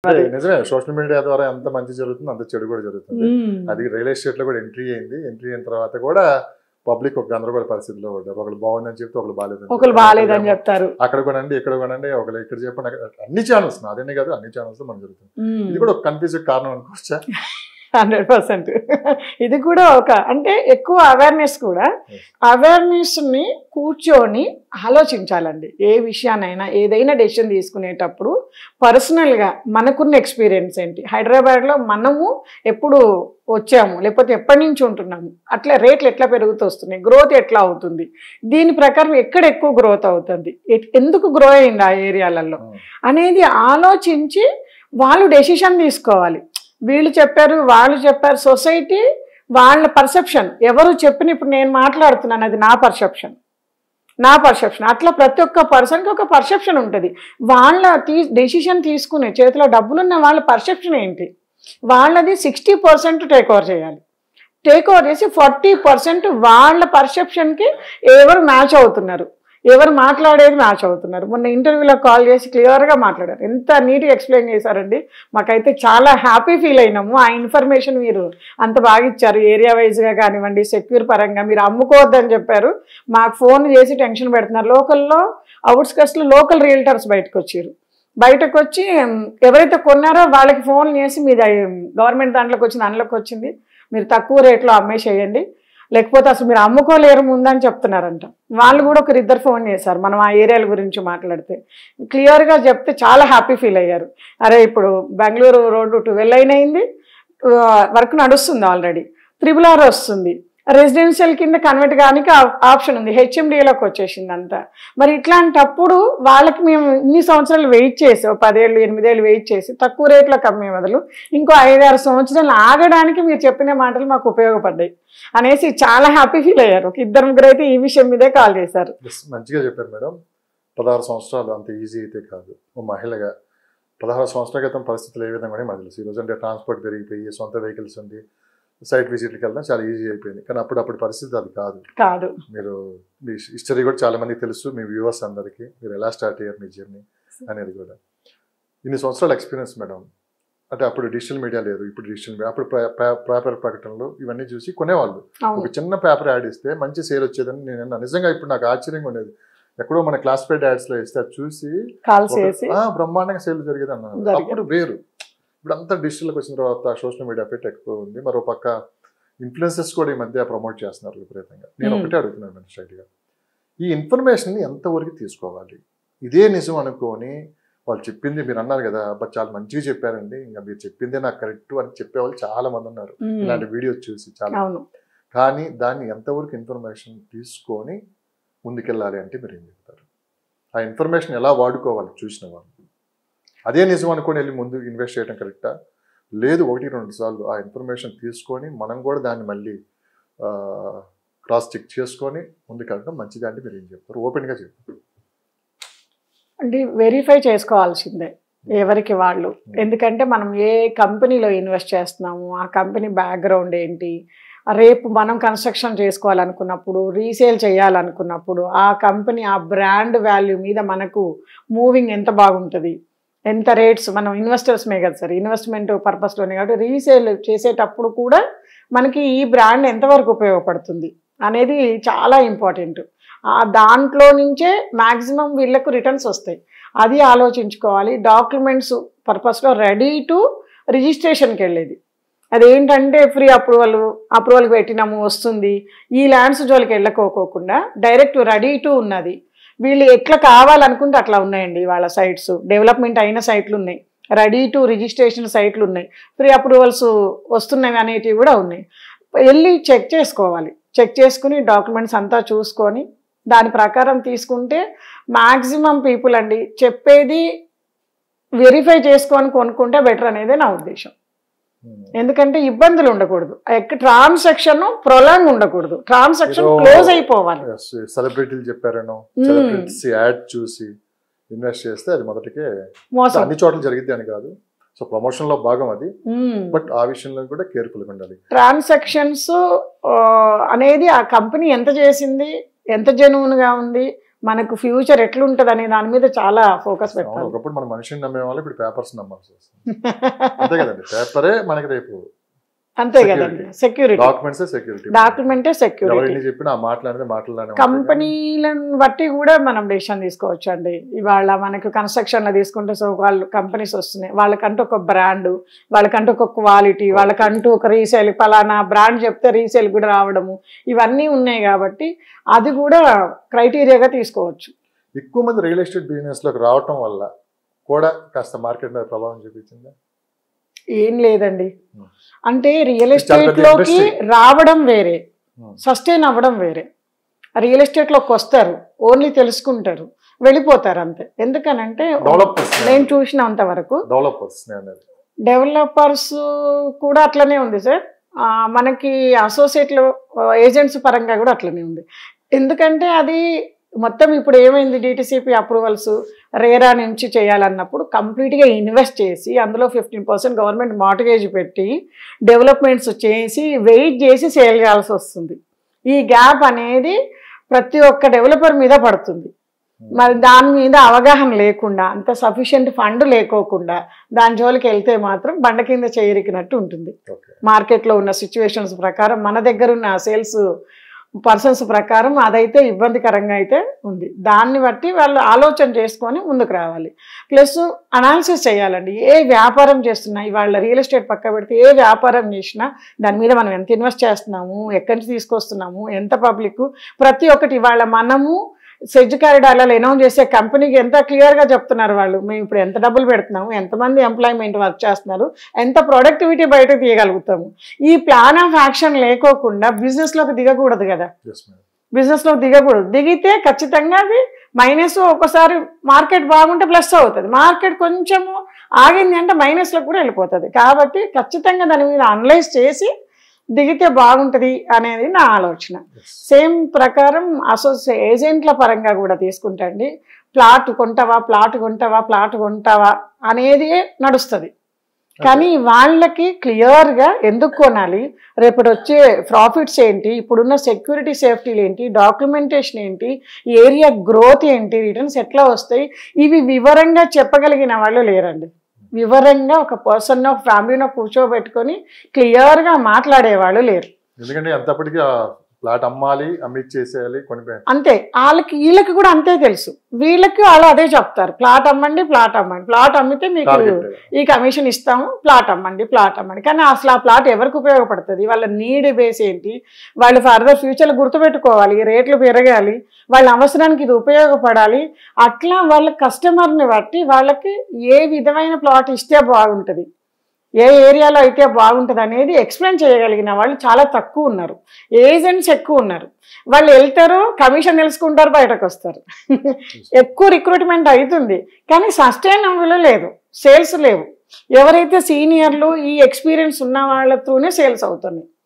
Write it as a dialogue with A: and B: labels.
A: నిజమే social media ద్వారా ఎంత మంచి జరుగుతుంది అంత చెడు కూడా జరుగుతుంది. అది రియల్ ఎస్టేట్ లో కూడా ఎంట్రీ అయిన తర్వాత కూడా పబ్లిక్ ఒక గందరగోళ పరిస్థితిలో పడ్డారు. ఒకళ్ళు బాగుందని చెప్తే ఒకళ్ళు
B: బాగాలేదని చెప్తారు.
A: అక్కడ కొనండి ఇక్కడ కొనండి ఒకళ్ళు ఇక్కడ చెప్పండి. అన్ని ఛానల్స్ నాదేనే కాదు అన్ని ఛానల్స్ లో మనం జరుగుతుంది. ఇది కూడా ఒక కన్ఫ్యూజన్ కారణం అనుకోవచ్చా?
B: 100%. ఇది కూడా ఒక అంటే ఎక్కువ అవేర్నెస్ కూడా అవేర్నెస్ని కూర్చొని ఆలోచించాలండి. ఏ విషయానైనా ఏదైనా డెసిషన్ తీసుకునేటప్పుడు పర్సనల్గా మనకున్న ఎక్స్పీరియన్స్ ఏంటి, హైదరాబాద్లో మనము ఎప్పుడు వచ్చాము లేకపోతే ఎప్పటి నుంచి ఉంటున్నాము, అట్లా రేట్లు ఎట్లా పెరుగుతూ వస్తున్నాయి, గ్రోత్ ఎట్లా అవుతుంది, దీని ప్రకారం ఎక్కడ ఎక్కువ గ్రోత్ అవుతుంది, ఎందుకు గ్రో అయింది ఆ ఏరియాలలో అనేది ఆలోచించి వాళ్ళు డెసిషన్ తీసుకోవాలి. వీళ్ళు చెప్పారు వాళ్ళు చెప్పారు, సొసైటీ వాళ్ళ పర్సెప్షన్, ఎవరు చెప్పిన ఇప్పుడు నేను మాట్లాడుతున్నాను అది నా పర్సెప్షన్ అట్లా ప్రతి ఒక్క పర్సన్కి ఒక పర్సెప్షన్ ఉంటుంది. వాళ్ళ డెసిషన్ తీసుకునే చేతిలో డబ్బులున్న వాళ్ళ పర్సెప్షన్ ఏంటి, వాళ్ళది 60% టేక్ ఓవర్ చేయాలి. టేక్ ఓవర్ చేసి 40% వాళ్ళ పర్సెప్షన్కి ఎవరు మ్యాచ్ అవుతున్నారు, ఎవరు మాట్లాడేది మ్యాచ్ అవుతున్నారు. మొన్న ఇంటర్వ్యూలో కాల్ చేసి క్లియర్గా మాట్లాడారు, ఎంత నీట్గా ఎక్స్ప్లెయిన్ చేశారండి. మాకైతే చాలా హ్యాపీ ఫీల్ అయినాము. ఆ ఇన్ఫర్మేషన్ మీరు అంత బాగా ఇచ్చారు, ఏరియా వైజ్గా కానివ్వండి, సెక్యూర్ పరంగా మీరు అమ్ముకోవద్దని చెప్పారు. మాకు ఫోన్ చేసి టెన్షన్ పెడుతున్నారు. లోకల్లో అవుట్స్కట్స్లో లోకల్ రియల్టర్స్ బయటకు వచ్చి ఎవరైతే కొన్నారో వాళ్ళకి ఫోన్ చేసి మీది గవర్నమెంట్ దాంట్లోకి వచ్చింది మీరు తక్కువ రేట్లో అమ్మేసేయండి, లేకపోతే అసలు మీరు అమ్ముకోలేరు ముందని చెప్తున్నారంట. వాళ్ళు కూడా ఒకరిద్దరు ఫోన్ చేశారు మనం ఆ ఏరియాల గురించి మాట్లాడితే. క్లియర్గా చెప్తే చాలా హ్యాపీ ఫీల్ అయ్యారు. అరే ఇప్పుడు బెంగళూరు రోడ్డు 12 అయింది, వర్క్ నడుస్తుంది, ఆల్రెడీ 3R వస్తుంది, రెసిడెన్షియల్ కింద కన్వర్ట్ కానీ ఆప్షన్ ఉంది, హెచ్ఎండిఏలోకి వచ్చేసింది అంతా. మరి ఇట్లాంటప్పుడు వాళ్ళకి మేము ఇన్ని సంవత్సరాలు వెయిట్ చేసి 10 ఏళ్ళు 8 ఏళ్ళు వెయిట్ చేసి తక్కువ రేట్లోకి అమ్మే బదులు ఇంకో 5-6 సంవత్సరాలు ఆగడానికి మీరు చెప్పిన మాటలు మాకు ఉపయోగపడ్డాయి అనేసి చాలా హ్యాపీ ఫీల్ అయ్యారు. ఒక 2-3 అయితే ఈ విషయం మీదే కాల్ చేశారు.
A: మంచిగా చెప్పారు మేడం. 16 సంవత్సరాలు అంత ఈజీ అయితే కాదు. ఓ మహిళగా 16 సంవత్సరాల క్రితం పరిస్థితులు ఏ విధంగా మనకు తెలుసు. ఈరోజు అంటే ట్రాన్స్పోర్ట్ పెరిగిపోయి సొంత వెహికల్స్ ఉంది, సైట్ విజిట్కి వెళ్ళడం చాలా ఈజీ అయిపోయింది. కానీ అప్పుడు పరిస్థితి అది కాదు. మీరు మీ హిస్టరీ కూడా చాలా మందికి తెలుసు, మీ వ్యూవర్స్ అందరికీ మీరు ఎలా స్టార్ట్ అయ్యారు మీ జర్నీ అనేది కూడా. ఇన్ని సంవత్సరాల ఎక్స్పీరియన్స్ మేడం. అంటే అప్పుడు డిజిటల్ మీడియా లేదు, ఇప్పుడు డిజిటల్ మీడియా. అప్పుడు పేపర్ ప్రకటనలు ఇవన్నీ చూసి కొనేవాళ్ళు. ఒక చిన్న పేపర్ యాడ్ ఇస్తే మంచి సేల్ వచ్చేదని నేను నిజంగా ఇప్పుడు నాకు ఆశ్చర్యంగా ఉండేది. ఎక్కడో మన క్లాసిఫైడ్ యాడ్స్లో ఇస్తే అది చూసి బ్రహ్మాండంగా సేల్ జరిగేది అన్నారు. అప్పుడు వేరు. ఇప్పుడు అంతా డిజిటల్కి వచ్చిన తర్వాత సోషల్ మీడియా ఎఫెక్ట్ ఎక్కువ ఉంది. మరో పక్క ఇన్ఫ్లుయెన్సెస్ కూడా ఈ మధ్య ప్రమోట్ చేస్తున్నారు విపరీతంగా. నేను ఒకటే అడుగుతున్నాను స్ట్రైట్గా, ఈ ఇన్ఫర్మేషన్ని ఎంతవరకు తీసుకోవాలి? ఇదే నిజం అనుకొని వాళ్ళు చెప్పింది మీరు అన్నారు కదా, చాలా మంచిగా చెప్పారండి, ఇంకా మీరు చెప్పిందే నాకు కరెక్ట్ అని చెప్పేవాళ్ళు చాలా మంది ఉన్నారు ఇలాంటి వీడియోస్ చూసి చాలా. కానీ దాన్ని ఎంతవరకు ఇన్ఫర్మేషన్ తీసుకొని ముందుకెళ్ళాలి అంటే మీరు ఏం చెప్తారు? ఆ ఇన్ఫర్మేషన్ ఎలా వాడుకోవాలి చూసిన వాళ్ళు? అదే నిజం అనుకొని వెళ్ళి ముందు ఇన్వెస్ట్ చేయడం కరెక్టా, లేదు 1-2 సార్లు ఆ ఇన్ఫర్మేషన్ తీసుకొని మనం కూడా దాన్ని మళ్ళీ క్రాస్ చెక్ చేసుకొని ముందుకెళ్ళడం మంచిది అంటే మీరు ఏం చెప్తారు? ఓపెన్గా చెప్తారు.
B: అంటే వెరిఫై చేసుకోవాల్సిందే ఎవరికి వాళ్ళు. ఎందుకంటే మనం ఏ కంపెనీలో ఇన్వెస్ట్ చేస్తున్నాము, ఆ కంపెనీ బ్యాక్గ్రౌండ్ ఏంటి, రేపు మనం కన్స్ట్రక్షన్ చేసుకోవాలనుకున్నప్పుడు, రీసేల్ చేయాలనుకున్నప్పుడు ఆ కంపెనీ ఆ బ్రాండ్ వాల్యూ మీద మనకు మూవింగ్ ఎంత బాగుంటుంది, ఎంత రేట్స్, మనం ఇన్వెస్టర్స్మే కదా సార్, ఇన్వెస్ట్మెంట్ పర్పస్లోనే కాబట్టి రీసేల్ చేసేటప్పుడు కూడా మనకి ఈ బ్రాండ్ ఎంతవరకు ఉపయోగపడుతుంది అనేది చాలా ఇంపార్టెంట్. దాంట్లో నుంచే మ్యాక్సిమం వీళ్ళకు రిటర్న్స్ వస్తాయి, అది ఆలోచించుకోవాలి. డాక్యుమెంట్స్ పర్పస్లో రెడీ టు రిజిస్ట్రేషన్కి వెళ్ళేది. అదేంటంటే ఫ్రీ అప్రూవల్కి పెట్టినాము వస్తుంది, ఈ ల్యాండ్స్ జోలికి వెళ్ళకోకుండా డైరెక్ట్ రెడీ టు ఉన్నది. వీళ్ళు ఎట్లా కావాలనుకుంటే అట్లా ఉన్నాయండి వాళ్ళ సైట్స్, డెవలప్మెంట్ అయిన సైట్లు ఉన్నాయి, రెడీ టు రిజిస్ట్రేషన్ సైట్లు ఉన్నాయి, ఫ్రీ అప్రూవల్స్ వస్తున్నాయి అనేటివి కూడా ఉన్నాయి. వెళ్ళి చెక్ చేసుకోవాలి. చెక్ చేసుకుని డాక్యుమెంట్స్ అంతా చూసుకొని దాని ప్రకారం తీసుకుంటే మ్యాక్సిమం పీపుల్ అండి చెప్పేది వెరిఫై చేసుకొని కొనుక్కుంటే బెటర్ అనేదే నా ఉద్దేశం. ఎందుకంటే ఇబ్బందులు ఉండకూడదు, ట్రాన్సాక్షన్ ప్రొలాంగ్ ఉండకూడదు, ట్రాన్సాక్షన్ క్లోజ్ అయిపోవాలి.
A: సెలబ్రిటీలు చెప్పారనో, సెలబ్రిటీస్ యాడ్ చూసి ఇన్వెస్ట్ చేస్తే అది మొదటికే అన్ని చోట్ల జరిగింది అని కాదు. సో ప్రమోషన్ లో భాగం అది, బట్ ఆ విషయంలో కూడా కేర్ఫుల్గా ఉండాలి.
B: ట్రాన్సాక్షన్స్ అనేది ఆ కంపెనీ ఎంత చేసింది, ఎంత జెన్యూన్ గా ఉంది, మనకు ఫ్యూచర్ ఎట్లుంటది అనే దాని మీద చాలా ఫోకస్
A: అవును,
B: పెట్టాలి.
A: ఒకప్పుడు మనం మనిషిని నమ్మే వాళ్ళు ఇప్పుడు పేపర్స్ నమ్మాల్సి వస్తుంది. అంతే కదండి, పేపరే మనకి రేపు
B: అంతే కదండి. సెక్యూరిటీ,
A: డాక్యుమెంట్సే సెక్యూరిటీ.
B: డాక్యుమెంటే సెక్యూరిటీ.
A: ఎవరైనా చెప్పినా ఆ మాట్లాడితే మాట్లాడాలి.
B: కంపెనీలను బట్టి కూడా మనం డెసిషన్ తీసుకోవచ్చు అండి. ఇవాళ మనకు కన్స్ట్రక్షన్లో తీసుకుంటే సో వాళ్ళు కంపెనీస్ వస్తున్నాయి, వాళ్ళకంటూ ఒక బ్రాండ్, వాళ్ళకంటూ ఒక క్వాలిటీ, వాళ్ళకంటూ ఒక రీసేల్, పలానా బ్రాండ్ చెప్తే రీసేల్ కూడా రావడము, ఇవన్నీ ఉన్నాయి కాబట్టి అది కూడా క్రైటీరియాగా తీసుకోవచ్చు.
A: ఎక్కువ మంది రియల్ ఎస్టేట్ బిజినెస్లోకి రావటం వల్ల కూడా కాస్త మార్కెట్ మీద ప్రభావం చూపించిందా?
B: ఏం లేదండి, అంటే రియల్ ఎస్టేట్లోకి రావడం వేరే, సస్టైన్ అవ్వడం వేరే. రియల్ ఎస్టేట్లోకి వస్తారు, ఓన్లీ తెలుసుకుంటారు, వెళ్ళిపోతారు అంతే. ఎందుకనంటే నేను చూసినంత వరకు డెవలపర్స్ కూడా అట్లనే ఉంది సార్. మనకి అసోసియేట్లు ఏజెంట్స్ పరంగా కూడా అట్లనే ఉంది. ఎందుకంటే అది మొత్తం ఇప్పుడు ఏమైంది, డిటిసిపి అప్రూవల్స్ రేరా నుంచి చేయాలన్నప్పుడు కంప్లీట్గా ఇన్వెస్ట్ చేసి అందులో 15% గవర్నమెంట్ మార్టిగేజ్ పెట్టి డెవలప్మెంట్స్ చేసి వెయిట్ చేసి సేల్ చేయాల్సి వస్తుంది. ఈ గ్యాప్ అనేది ప్రతి ఒక్క డెవలపర్ మీద పడుతుంది. మరి దాని మీద అవగాహన లేకుండా, అంత సఫిషియెంట్ ఫండ్ లేకోకుండా దాని జోలికి వెళ్తే మాత్రం బండ కింద చేరికినట్టు ఉంటుంది. మార్కెట్లో ఉన్న సిచ్యువేషన్స్ ప్రకారం, మన దగ్గర ఉన్న సేల్స్ పర్సన్స్ ప్రకారం అదైతే ఇబ్బందికరంగా అయితే ఉంది. దాన్ని బట్టి వాళ్ళు ఆలోచన చేసుకొని ముందుకు రావాలి. ప్లస్ అనాలిసిస్ చేయాలండి. ఏ వ్యాపారం చేస్తున్నా, ఇవాళ రియల్ ఎస్టేట్ పక్క పెడితే ఏ వ్యాపారం చేసినా దాని మీద మనం ఎంత ఇన్వెస్ట్ చేస్తున్నాము, ఎక్కడి నుంచి తీసుకొస్తున్నాము, ఎంత పబ్లిక్, ప్రతి ఒక్కటి ఇవాళ మనము సెజ్ కారిడార్లలో అనౌన్స్ చేసే కంపెనీకి ఎంత క్లియర్గా చెప్తున్నారు వాళ్ళు, మేము ఇప్పుడు ఎంత డబ్బులు పెడుతున్నాము, ఎంతమంది ఎంప్లాయ్మెంట్ వర్క్ చేస్తున్నారు, ఎంత ప్రొడక్టివిటీ బయటకు తీయగలుగుతాము. ఈ ప్లాన్ ఆఫ్ యాక్షన్ లేకోకుండా బిజినెస్లోకి దిగకూడదు కదా. బిజినెస్లోకి దిగకూడదు. దిగితే ఖచ్చితంగా అది మైనస్. ఒకసారి మార్కెట్ బాగుంటే ప్లస్ అవుతుంది, మార్కెట్ కొంచెము ఆగింది అంటే మైనస్లోకి కూడా వెళ్ళిపోతుంది. కాబట్టి ఖచ్చితంగా దాని మీద అనలైజ్ చేసి దిగితే బాగుంటుంది అనేది నా ఆలోచన. సేమ్ ప్రకారం ఏజెంట్ల పరంగా కూడా తీసుకుంటా అండి. ప్లాట్ కొంటావా అనేది నడుస్తుంది. కానీ వాళ్ళకి క్లియర్గా ఎందుకు కొనాలి, రేపటి వచ్చే ప్రాఫిట్స్ ఏంటి, ఇప్పుడున్న సెక్యూరిటీ సేఫ్టీలు ఏంటి, డాక్యుమెంటేషన్ ఏంటి, ఏరియా గ్రోత్ ఏంటి, రిటర్న్స్ ఎట్లా వస్తాయి, ఇవి వివరంగా చెప్పగలిగిన వాళ్ళు లేరండి. వివరంగా ఒక పర్సన్, ఒక ఫ్యామిలీనో కూర్చోబెట్టుకొని క్లియర్గా మాట్లాడేవాళ్ళు లేరు.
A: ఎందుకంటే అంతప్పటికీ ప్లాట్ అమ్మాలి, అమ్మిచ్చేసేయాలి, కొని
B: అంతే. వీళ్ళకి కూడా అంతే తెలుసు. వీళ్ళకి వాళ్ళు అదే చెప్తారు, ప్లాట్ అమ్మండి. ప్లాట్ అమ్మితే మీకు ఈ కమిషన్ ఇస్తాము, ప్లాట్ అమ్మండి. కానీ అసలు ఆ ప్లాట్ ఎవరికి ఉపయోగపడుతుంది, వాళ్ళ నీడ్ బేస్ ఏంటి, వాళ్ళు ఫర్దర్ ఫ్యూచర్లో గుర్తుపెట్టుకోవాలి, రేట్లు పెరగాలి, వాళ్ళ అవసరానికి ఇది ఉపయోగపడాలి. అట్లా వాళ్ళ కస్టమర్ని బట్టి వాళ్ళకి ఏ విధమైన ప్లాట్ ఇస్తే బాగుంటుంది, ఏ ఏరియాలో అయితే బాగుంటుంది అనేది ఎక్స్ప్లెయిన్ చేయగలిగిన వాళ్ళు చాలా తక్కువ ఉన్నారు. ఏజెంట్స్ ఎక్కువ ఉన్నారు. వాళ్ళు వెళ్తారు, కమిషన్ తెలుసుకుంటారు, బయటకు వస్తారు. ఎక్కువ రిక్రూట్మెంట్ అవుతుంది కానీ సస్టైనబుల్ లేదు, సేల్స్ లేవు. ఎవరైతే సీనియర్లు, ఈ ఎక్స్పీరియన్స్ ఉన్న వాళ్ళ త్రూనే సేల్స్ అవుతున్నాయి.